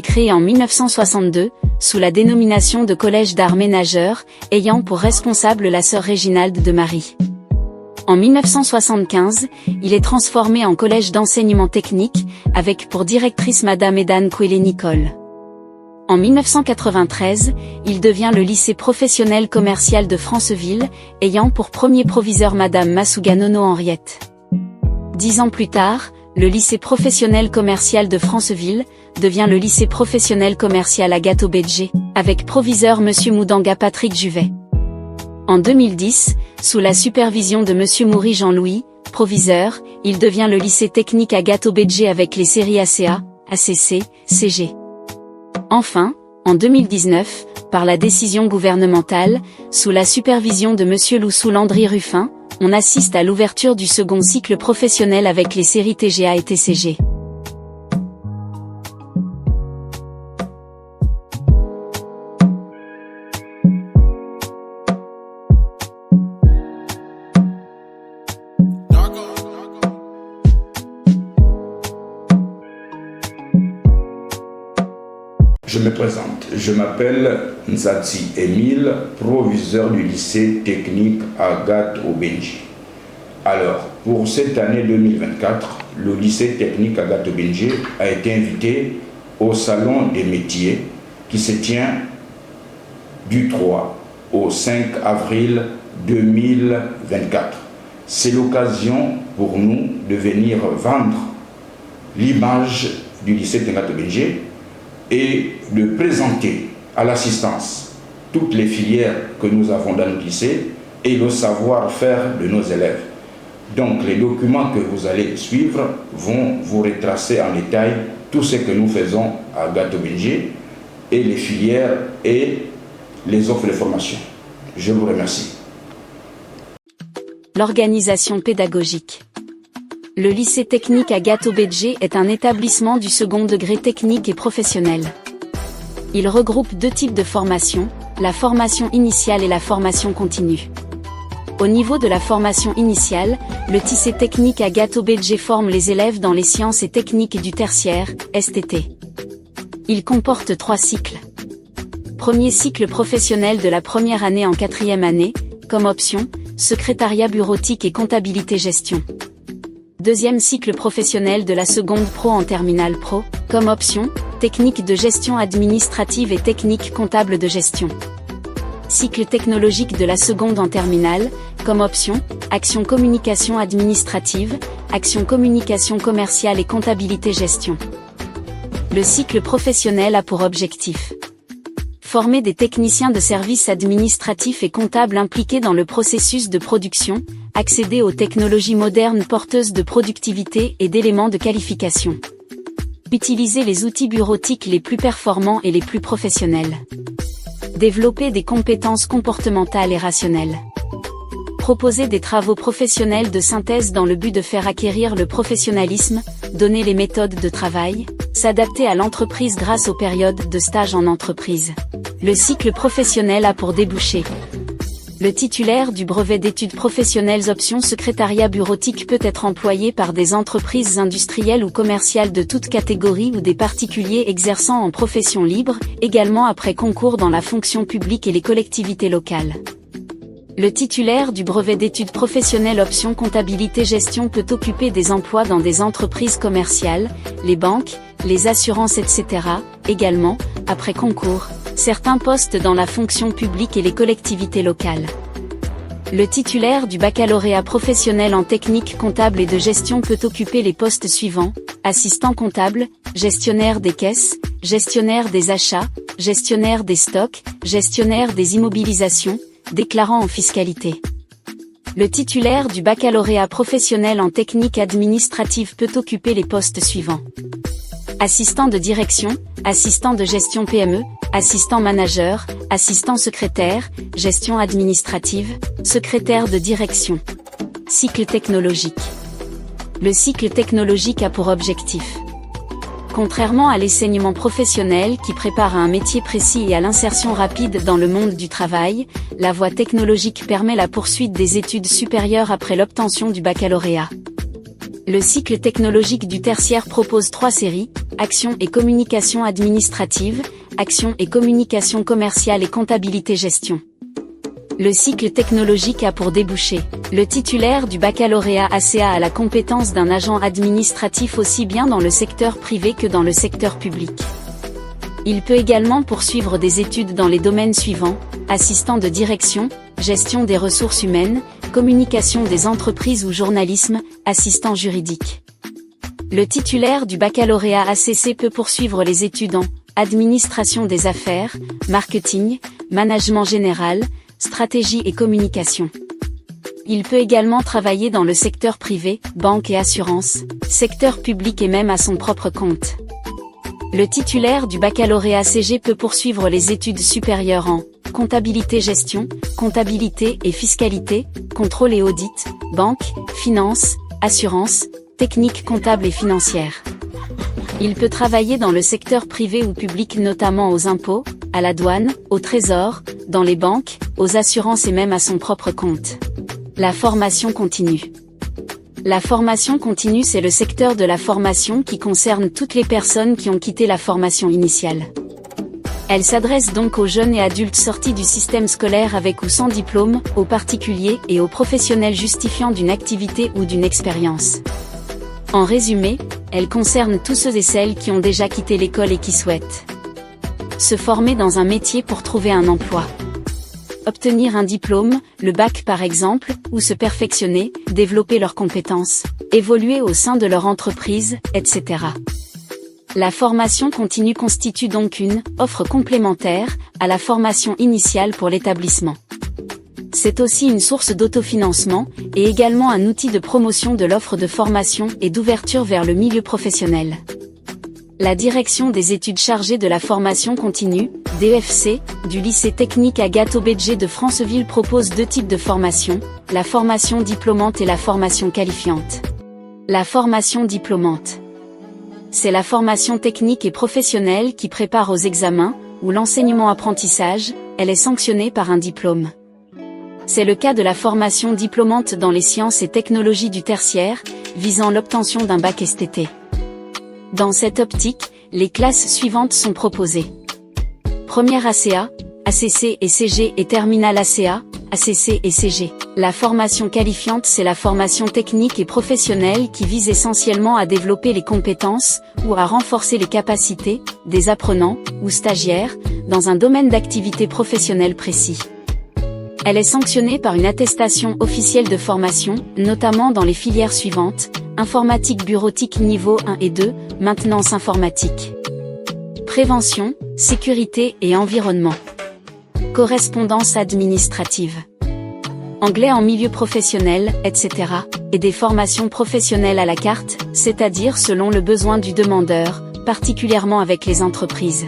créé en 1962, sous la dénomination de Collège d'Armée Nageur, ayant pour responsable la sœur Réginalde de Marie. En 1975, il est transformé en collège d'enseignement technique, avec pour directrice Madame Edane Couélé-Nicole. En 1993, il devient le lycée professionnel commercial de Franceville, ayant pour premier proviseur Madame Massouganono Henriette. 10 ans plus tard, le lycée professionnel commercial de Franceville devient le lycée professionnel commercial Agato Bédgé, avec proviseur Monsieur Moudanga Patrick Juvet. En 2010, sous la supervision de Monsieur Moury Jean-Louis, proviseur, il devient le lycée technique Agato Bédgé avec les séries ACA, ACC, CG. Enfin, en 2019, par la décision gouvernementale, sous la supervision de Monsieur Loussou Landry Ruffin, on assiste à l'ouverture du second cycle professionnel avec les séries TGA et TCG. Je me présente, je m'appelle Nzati Émile, proviseur du lycée technique Agato Bédgé. Alors, pour cette année 2024, le lycée technique Agato Bédgé a été invité au Salon des métiers qui se tient du 3 au 5 avril 2024. C'est l'occasion pour nous de venir vendre l'image du lycée technique Agato Bédgé et de présenter à l'assistance toutes les filières que nous avons dans notre lycée et le savoir-faire de nos élèves. Donc les documents que vous allez suivre vont vous retracer en détail tout ce que nous faisons à Agato Bédgé et les filières et les offres de formation. Je vous remercie. L'organisation pédagogique. Le lycée technique Agato Bédgé est un établissement du second degré technique et professionnel. Il regroupe 2 types de formation, la formation initiale et la formation continue. Au niveau de la formation initiale, le lycée technique Agato Bédgé forme les élèves dans les sciences et techniques du tertiaire, STT. Il comporte 3 cycles. Premier cycle professionnel de la première année en 4e année, comme option, secrétariat bureautique et comptabilité gestion. Deuxième cycle professionnel de la seconde pro en terminale pro, comme option, technique de gestion administrative et technique comptable de gestion. Cycle technologique de la seconde en terminale, comme option, action communication administrative, action communication commerciale et comptabilité gestion. Le cycle professionnel a pour objectif former des techniciens de services administratifs et comptables impliqués dans le processus de production, accéder aux technologies modernes porteuses de productivité et d'éléments de qualification. Utiliser les outils bureautiques les plus performants et les plus professionnels. Développer des compétences comportementales et rationnelles. Proposer des travaux professionnels de synthèse dans le but de faire acquérir le professionnalisme, donner les méthodes de travail, s'adapter à l'entreprise grâce aux périodes de stage en entreprise. Le cycle professionnel a pour débouché le titulaire du brevet d'études professionnelles option secrétariat bureautique peut être employé par des entreprises industrielles ou commerciales de toute catégorie ou des particuliers exerçant en profession libre, également après concours dans la fonction publique et les collectivités locales. Le titulaire du brevet d'études professionnelles option comptabilité gestion peut occuper des emplois dans des entreprises commerciales, les banques, les assurances etc., également, après concours, certains postes dans la fonction publique et les collectivités locales. Le titulaire du baccalauréat professionnel en technique comptable et de gestion peut occuper les postes suivants, assistant comptable, gestionnaire des caisses, gestionnaire des achats, gestionnaire des stocks, gestionnaire des immobilisations, déclarant en fiscalité. Le titulaire du baccalauréat professionnel en technique administrative peut occuper les postes suivants. Assistant de direction, assistant de gestion PME, assistant manager, assistant secrétaire, gestion administrative, secrétaire de direction. Cycle technologique. Le cycle technologique a pour objectif, contrairement à l'enseignement professionnel qui prépare à un métier précis et à l'insertion rapide dans le monde du travail, la voie technologique permet la poursuite des études supérieures après l'obtention du baccalauréat. Le cycle technologique du tertiaire propose 3 séries, Action et communication administrative, Action et communication commerciale et comptabilité-gestion. Le cycle technologique a pour débouché, le titulaire du baccalauréat ACA a la compétence d'un agent administratif aussi bien dans le secteur privé que dans le secteur public. Il peut également poursuivre des études dans les domaines suivants, assistant de direction, gestion des ressources humaines, communication des entreprises ou journalisme, assistant juridique. Le titulaire du baccalauréat ACC peut poursuivre les études en administration des affaires, marketing, management général, stratégie et communication. Il peut également travailler dans le secteur privé, banque et assurance, secteur public et même à son propre compte. Le titulaire du baccalauréat CG peut poursuivre les études supérieures en comptabilité-gestion, comptabilité et fiscalité, contrôle et audit, banque, finance, assurance, technique comptable et financière. Il peut travailler dans le secteur privé ou public notamment aux impôts, à la douane, au trésor, dans les banques, aux assurances et même à son propre compte. La formation continue. La formation continue, c'est le secteur de la formation qui concerne toutes les personnes qui ont quitté la formation initiale. Elle s'adresse donc aux jeunes et adultes sortis du système scolaire avec ou sans diplôme, aux particuliers et aux professionnels justifiant d'une activité ou d'une expérience. En résumé, elle concerne tous ceux et celles qui ont déjà quitté l'école et qui souhaitent se former dans un métier pour trouver un emploi. Obtenir un diplôme, le bac par exemple, ou se perfectionner, développer leurs compétences, évoluer au sein de leur entreprise, etc. La formation continue constitue donc une offre complémentaire à la formation initiale pour l'établissement. C'est aussi une source d'autofinancement, et également un outil de promotion de l'offre de formation et d'ouverture vers le milieu professionnel. La direction des études chargée de la formation continue, DEFC, du lycée technique Agathe Obedje de Franceville propose 2 types de formation, la formation diplômante et la formation qualifiante. La formation diplômante. C'est la formation technique et professionnelle qui prépare aux examens, ou l'enseignement-apprentissage, elle est sanctionnée par un diplôme. C'est le cas de la formation diplômante dans les sciences et technologies du tertiaire, visant l'obtention d'un bac STT. Dans cette optique, les classes suivantes sont proposées. Première ACA, ACC et CG et terminale ACA, ACC et CG. La formation qualifiante, c'est la formation technique et professionnelle qui vise essentiellement à développer les compétences, ou à renforcer les capacités, des apprenants, ou stagiaires, dans un domaine d'activité professionnelle précis. Elle est sanctionnée par une attestation officielle de formation, notamment dans les filières suivantes, informatique bureautique niveau 1 et 2, maintenance informatique. Prévention, sécurité et environnement. Correspondance administrative. Anglais en milieu professionnel, etc. Et des formations professionnelles à la carte, c'est-à-dire selon le besoin du demandeur, particulièrement avec les entreprises.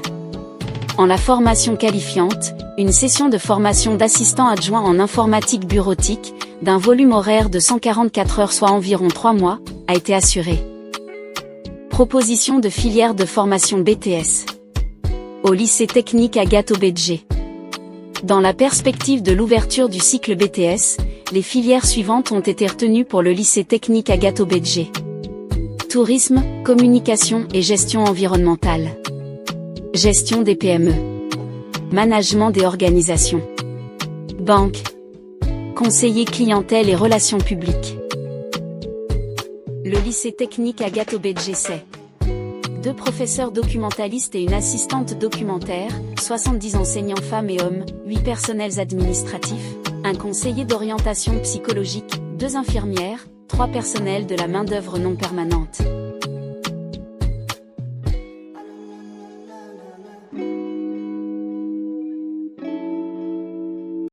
En la formation qualifiante, une session de formation d'assistant adjoint en informatique bureautique, d'un volume horaire de 144 heures soit environ 3 mois, a été assurée. Proposition de filière de formation BTS. Au lycée technique Agathe Obedje. Dans la perspective de l'ouverture du cycle BTS, les filières suivantes ont été retenues pour le lycée technique Agathe Obedje. Tourisme, communication et gestion environnementale. Gestion des PME. Management des organisations. Banque. Conseiller clientèle et relations publiques. Le lycée technique Agathe Obedje, c'est 2 professeurs documentalistes et une assistante documentaire, 70 enseignants femmes et hommes, 8 personnels administratifs, un conseiller d'orientation psychologique, 2 infirmières, 3 personnels de la main-d'œuvre non permanente.